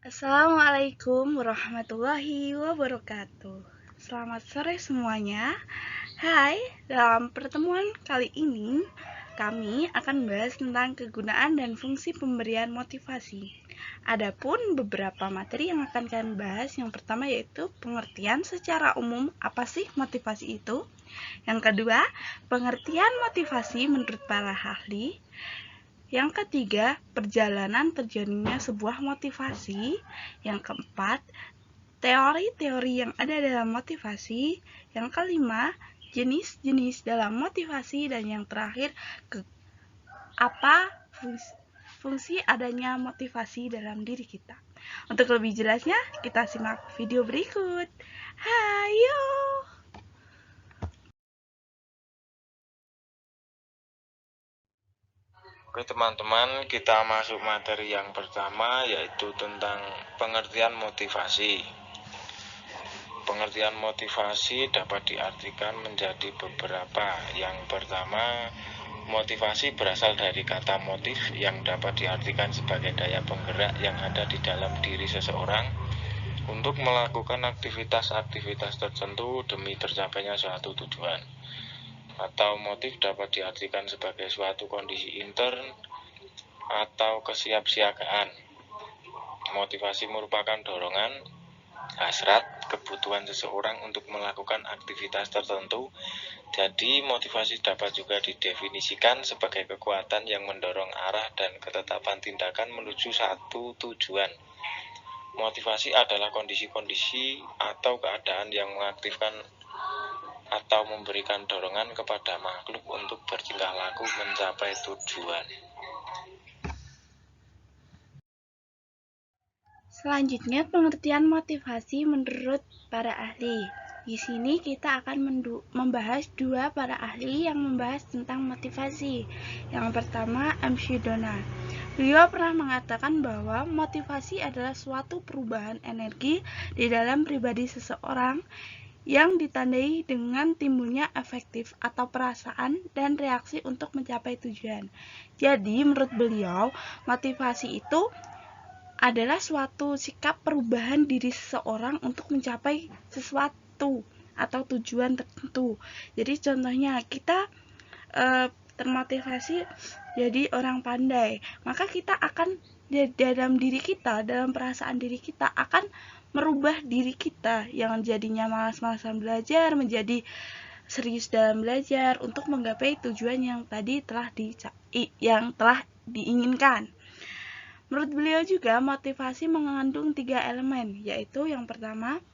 Assalamualaikum warahmatullahi wabarakatuh. Selamat sore semuanya. Hai, dalam pertemuan kali ini kami akan membahas tentang kegunaan dan fungsi pemberian motivasi. Adapun beberapa materi yang akan kami bahas, yang pertama yaitu pengertian secara umum apa sih motivasi itu. Yang kedua, pengertian motivasi menurut para ahli. Yang ketiga, perjalanan terjadinya sebuah motivasi. Yang keempat, teori-teori yang ada dalam motivasi. Yang kelima, jenis-jenis dalam motivasi. Dan yang terakhir, apa fungsi adanya motivasi dalam diri kita. Untuk lebih jelasnya, kita simak video berikut. Hayo! Oke teman-teman, kita masuk materi yang pertama, yaitu tentang pengertian motivasi. Pengertian motivasi dapat diartikan menjadi beberapa. Yang pertama, motivasi berasal dari kata motif yang dapat diartikan sebagai daya penggerak yang ada di dalam diri seseorang untuk melakukan aktivitas-aktivitas tertentu demi tercapainya suatu tujuan. Atau motif dapat diartikan sebagai suatu kondisi intern atau kesiapsiagaan. Motivasi merupakan dorongan, hasrat, kebutuhan seseorang untuk melakukan aktivitas tertentu. Jadi, motivasi dapat juga didefinisikan sebagai kekuatan yang mendorong arah dan ketetapan tindakan menuju satu tujuan. Motivasi adalah kondisi-kondisi atau keadaan yang mengaktifkan atau memberikan dorongan kepada makhluk untuk bertingkah laku mencapai tujuan. Selanjutnya, pengertian motivasi menurut para ahli. Di sini kita akan membahas dua para ahli yang membahas tentang motivasi. Yang pertama, M. Donald. Beliau pernah mengatakan bahwa motivasi adalah suatu perubahan energi di dalam pribadi seseorang yang ditandai dengan timbulnya efektif atau perasaan dan reaksi untuk mencapai tujuan. Jadi, menurut beliau, motivasi itu adalah suatu sikap perubahan diri seseorang untuk mencapai sesuatu atau tujuan tertentu. Jadi contohnya kita termotivasi jadi orang pandai, maka kita akan dalam diri kita, dalam perasaan diri kita akan merubah diri kita yang jadinya malas-malasan belajar menjadi serius dalam belajar untuk menggapai tujuan yang tadi telah diinginkan. Menurut beliau juga, motivasi mengandung 3 elemen, yaitu yang pertama,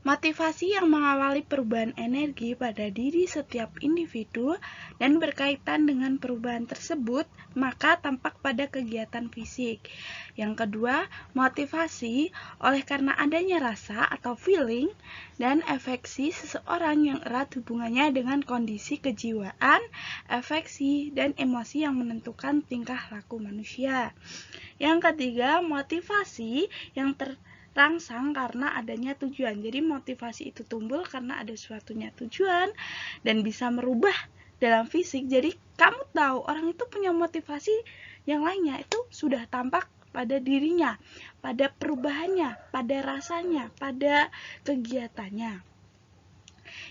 motivasi yang mengawali perubahan energi pada diri setiap individu dan berkaitan dengan perubahan tersebut, maka tampak pada kegiatan fisik. Yang kedua, motivasi oleh karena adanya rasa atau feeling dan afeksi seseorang yang erat hubungannya dengan kondisi kejiwaan, afeksi, dan emosi yang menentukan tingkah laku manusia. Yang ketiga, motivasi yang terangsang karena adanya tujuan. Jadi motivasi itu tumbuh karena ada suatunya tujuan dan bisa merubah dalam fisik. Jadi kamu tahu orang itu punya motivasi yang lainnya, itu sudah tampak pada dirinya, pada perubahannya, pada rasanya, pada kegiatannya.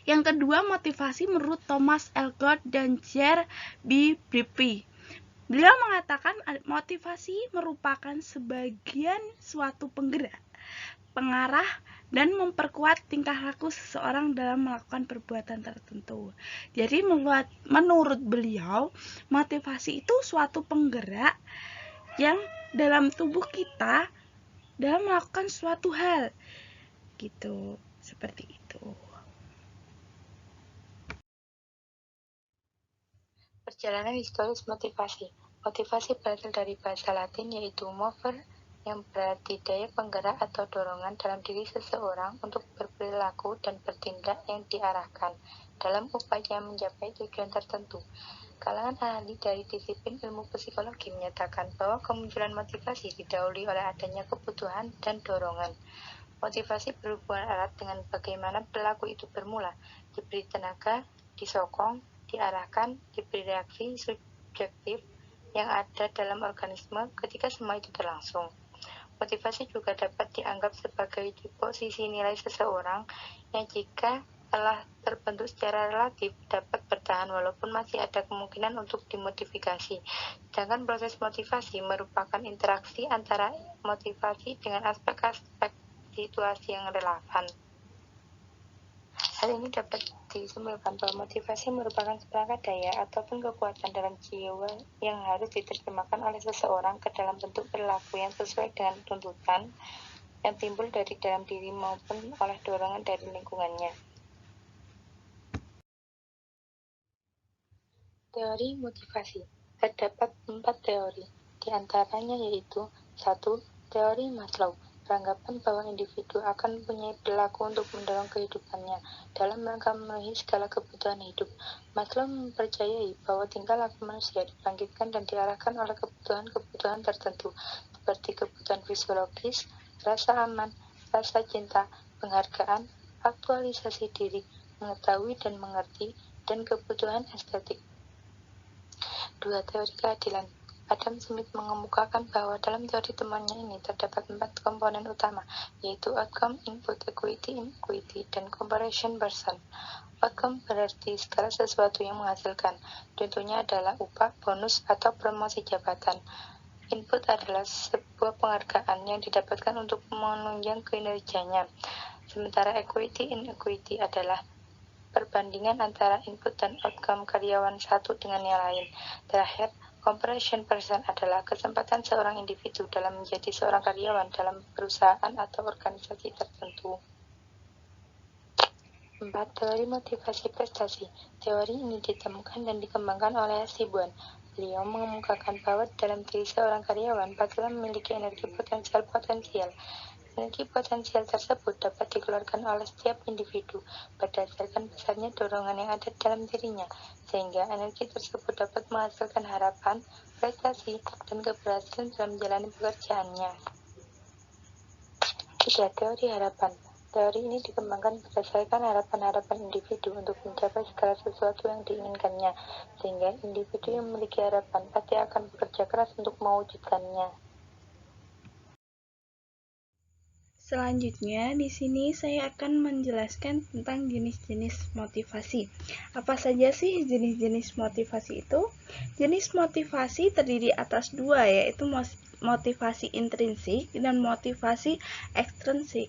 Yang kedua, motivasi menurut Thomas Elgort dan Jer B. Brippy. Beliau mengatakan motivasi merupakan sebagian suatu penggerak, pengarah, dan memperkuat tingkah laku seseorang dalam melakukan perbuatan tertentu. Jadi menurut beliau, motivasi itu suatu penggerak yang dalam tubuh kita dalam melakukan suatu hal. Gitu, seperti itu. Perjalanan historis motivasi. Motivasi berasal dari bahasa Latin yaitu mover, yang berarti daya penggerak atau dorongan dalam diri seseorang untuk berperilaku dan bertindak yang diarahkan dalam upaya mencapai tujuan tertentu. Kalangan ahli dari disiplin ilmu psikologi menyatakan bahwa kemunculan motivasi didahului oleh adanya kebutuhan dan dorongan. Motivasi berhubungan erat dengan bagaimana perilaku itu bermula, diberi tenaga, disokong, diarahkan, diberi reaksi subjektif yang ada dalam organisme ketika semua itu berlangsung. Motivasi juga dapat dianggap sebagai disposisi nilai seseorang yang jika telah terbentuk secara relatif dapat bertahan walaupun masih ada kemungkinan untuk dimodifikasi. Sedangkan proses motivasi merupakan interaksi antara motivasi dengan aspek-aspek situasi yang relevan. Hal ini dapat disimpulkan bahwa motivasi merupakan seperangkat daya ataupun kekuatan dalam jiwa yang harus diterjemahkan oleh seseorang ke dalam bentuk perilaku yang sesuai dengan tuntutan yang timbul dari dalam diri maupun oleh dorongan dari lingkungannya. Teori motivasi. Terdapat 4 teori, di antaranya yaitu 1. Teori Maslow. Beranggapan bahwa individu akan mempunyai perilaku untuk mendorong kehidupannya dalam rangka memenuhi segala kebutuhan hidup. Maslow mempercayai bahwa tingkah laku manusia dibangkitkan dan diarahkan oleh kebutuhan-kebutuhan tertentu, seperti kebutuhan fisiologis, rasa aman, rasa cinta, penghargaan, aktualisasi diri, mengetahui dan mengerti, dan kebutuhan estetik. 2. Teori keadilan. Adam Smith mengemukakan bahwa dalam teori temannya ini terdapat 4 komponen utama, yaitu outcome, input, equity, inequity, dan comparison person. Outcome berarti segala sesuatu yang menghasilkan. Contohnya adalah upah, bonus, atau promosi jabatan. Input adalah sebuah penghargaan yang didapatkan untuk menunjang kinerjanya. Sementara equity, inequity adalah perbandingan antara input dan outcome karyawan satu dengan yang lain. Terakhir, comparison person adalah kesempatan seorang individu dalam menjadi seorang karyawan dalam perusahaan atau organisasi tertentu. 4. Teori motivasi prestasi. Teori ini ditemukan dan dikembangkan oleh Sibuan. Beliau mengemukakan bahwa dalam diri seorang karyawan pastilah memiliki energi potensial. Energi potensial tersebut dapat dikeluarkan oleh setiap individu berdasarkan besarnya dorongan yang ada dalam dirinya, sehingga energi tersebut dapat menghasilkan harapan, prestasi, dan keberhasilan dalam menjalani pekerjaannya. 3. Teori harapan. Teori ini dikembangkan berdasarkan harapan-harapan individu untuk mencapai segala sesuatu yang diinginkannya, sehingga individu yang memiliki harapan pasti akan bekerja keras untuk mewujudkannya. Selanjutnya, di sini saya akan menjelaskan tentang jenis-jenis motivasi. Apa saja sih jenis-jenis motivasi itu? Jenis motivasi terdiri atas 2, yaitu motivasi intrinsik dan motivasi ekstrinsik.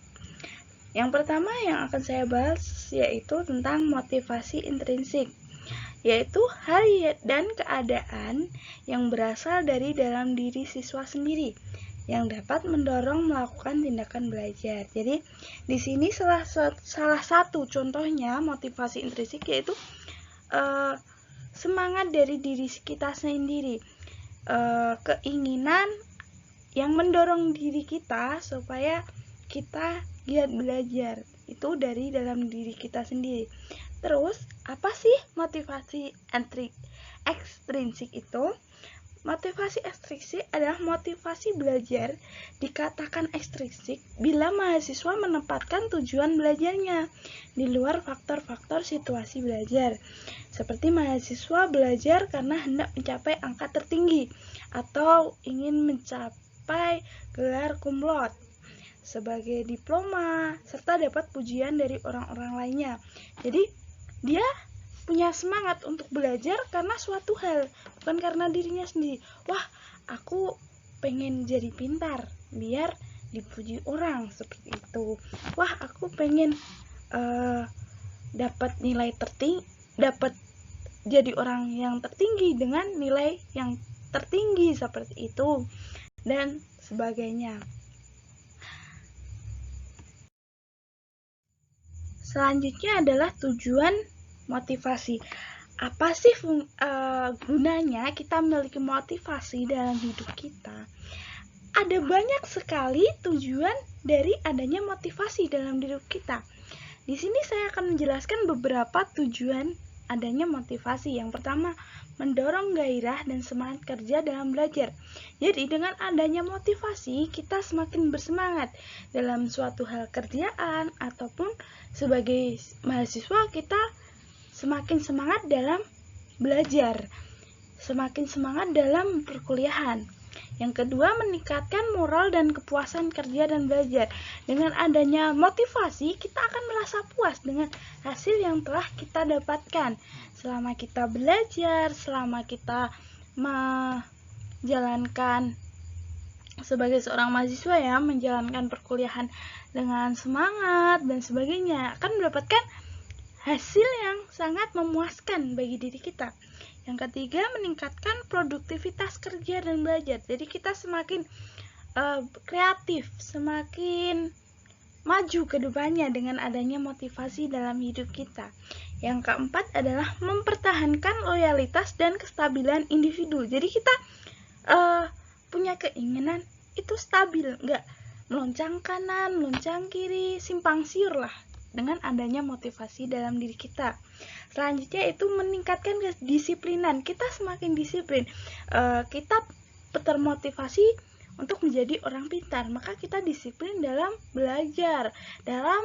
Yang pertama yang akan saya bahas yaitu tentang motivasi intrinsik, yaitu hal dan keadaan yang berasal dari dalam diri siswa sendiri yang dapat mendorong melakukan tindakan belajar. Jadi di sini salah satu contohnya motivasi intrinsik yaitu semangat dari diri kita sendiri, keinginan yang mendorong diri kita supaya kita giat belajar, itu dari dalam diri kita sendiri. Terus apa sih motivasi ekstrinsik itu? Motivasi ekstrinsik adalah motivasi belajar. Dikatakan ekstrinsik bila mahasiswa menempatkan tujuan belajarnya di luar faktor-faktor situasi belajar. Seperti mahasiswa belajar karena hendak mencapai angka tertinggi atau ingin mencapai gelar cum laude sebagai diploma serta dapat pujian dari orang-orang lainnya. Jadi dia punya semangat untuk belajar karena suatu hal, bukan karena dirinya sendiri. Wah, aku pengen jadi pintar biar dipuji orang, seperti itu. Wah, aku pengen dapat nilai tertinggi, dapat jadi orang yang tertinggi dengan nilai yang tertinggi, seperti itu dan sebagainya. Selanjutnya adalah tujuan motivasi. Apa sih gunanya kita memiliki motivasi dalam hidup kita? Ada banyak sekali tujuan dari adanya motivasi dalam hidup kita. Di sini saya akan menjelaskan beberapa tujuan adanya motivasi. Yang pertama, mendorong gairah dan semangat kerja dalam belajar. Jadi dengan adanya motivasi, kita semakin bersemangat dalam suatu hal kerjaan ataupun sebagai mahasiswa kita semakin semangat dalam belajar, semakin semangat dalam perkuliahan. Yang kedua, meningkatkan moral dan kepuasan kerja dan belajar. Dengan adanya motivasi, kita akan merasa puas dengan hasil yang telah kita dapatkan. Selama kita belajar, selama kita menjalankan sebagai seorang mahasiswa ya, menjalankan perkuliahan dengan semangat dan sebagainya, akan mendapatkan hasil yang sangat memuaskan bagi diri kita. Yang ketiga, meningkatkan produktivitas kerja dan belajar. Jadi kita semakin kreatif, semakin maju ke depannya dengan adanya motivasi dalam hidup kita. Yang keempat adalah mempertahankan loyalitas dan kestabilan individu. Jadi kita punya keinginan itu stabil, nggak meloncang kanan, meloncang kiri, simpang siur lah dengan adanya motivasi dalam diri kita. Selanjutnya itu meningkatkan kedisiplinan. Kita semakin disiplin, kita termotivasi untuk menjadi orang pintar, maka kita disiplin dalam belajar, dalam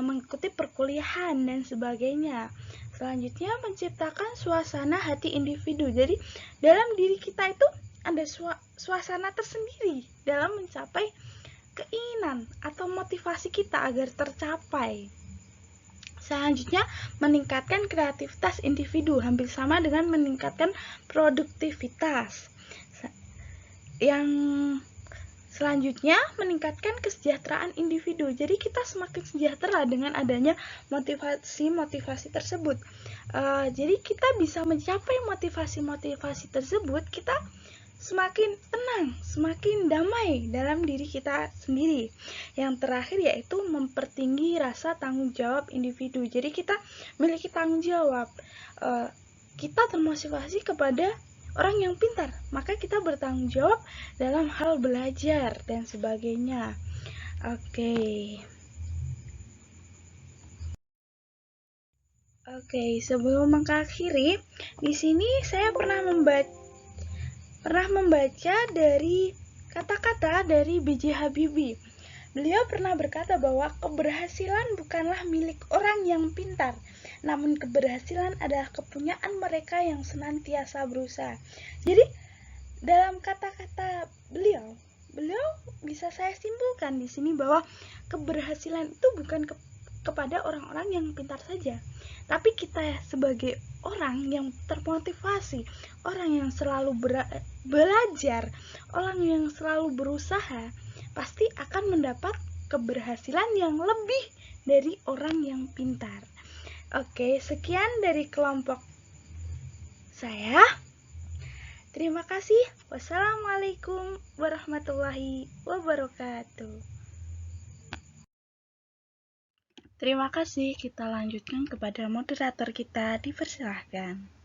mengikuti perkuliahan dan sebagainya. Selanjutnya menciptakan suasana hati individu. Jadi dalam diri kita itu ada suasana tersendiri dalam mencapai keinginan atau motivasi kita agar tercapai. Selanjutnya, meningkatkan kreativitas individu, hampir sama dengan meningkatkan produktivitas. Yang selanjutnya, meningkatkan kesejahteraan individu. Jadi kita semakin sejahtera dengan adanya motivasi-motivasi tersebut. Jadi kita bisa mencapai motivasi-motivasi tersebut, kita semakin tenang, semakin damai dalam diri kita sendiri. Yang terakhir yaitu mempertinggi rasa tanggung jawab individu. Jadi kita memiliki tanggung jawab. Kita termotivasi kepada orang yang pintar, maka kita bertanggung jawab dalam hal belajar dan sebagainya. Oke, sebelum mengakhiri, di sini saya pernah membaca dari kata-kata dari B.J. Habibie. Beliau pernah berkata bahwa keberhasilan bukanlah milik orang yang pintar, namun keberhasilan adalah kepunyaan mereka yang senantiasa berusaha. Jadi, dalam kata-kata beliau bisa saya simpulkan di sini bahwa keberhasilan itu bukan kepada orang-orang yang pintar saja, tapi kita sebagai orang yang termotivasi, orang yang selalu belajar, orang yang selalu berusaha, pasti akan mendapat keberhasilan yang lebih dari orang yang pintar. Oke, sekian dari kelompok saya. Terima kasih. Wassalamualaikum warahmatullahi wabarakatuh. Terima kasih. Kita lanjutkan kepada moderator kita. Dipersilahkan.